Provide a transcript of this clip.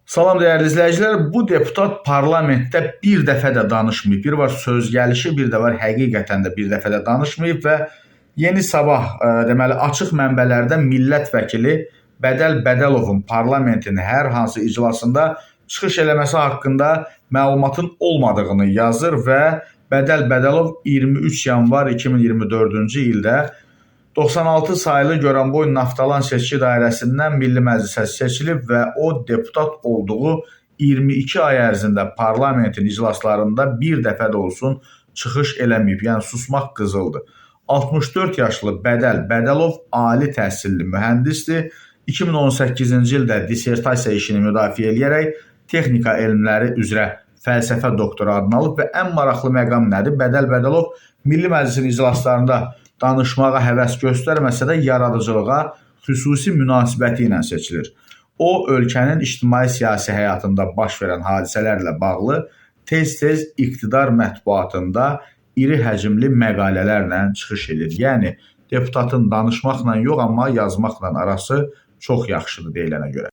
Salam dəyərli izləyicilər, bu deputat parlamentdə bir dəfə də danışmayıb. Bir var söz gəlişi, bir də var həqiqətən də bir dəfə də danışmayıb və Yeni Sabah deməli açıq mənbələrdə millət vəkili Bədəl Bədəlovun parlamentin hər hansı iclasında çıxış eləməsi haqqında məlumatın olmadığını yazır və Bədəl Bədəlov 23 yanvar 2024-cü ildə 96 sayılı Goranboy Naftalan seçki dairəsindən Milli Məclisə seçilib və o deputat olduğu 22 ay ərzində parlamentin iclaslarında bir dəfə də olsun çıxış eləməyib. Yəni susmaq qızıldır. 64 yaşlı Bədəl Bədəlov ali təhsilli mühəndisdir. 2018-ci ildə dissertasiya işini müdafiə edərək texnika elmləri üzrə fəlsəfə doktoru adını alıb və ən maraqlı məqam nədir? Bədəl Bədəlov Milli Məclisin iclaslarında danışmağa həvəs göstərməsə də yaradıcılığa xüsusi münasibəti ilə seçilir. O, ölkənin ictimai-siyasi həyatında baş verən hadisələrlə bağlı tez-tez iqtidar mətbuatında iri həcmli məqalələrlə çıxış edir. Yəni, deputatın danışmaqla yox, amma yazmaqla arası çox yaxşıdır deyilənə görə.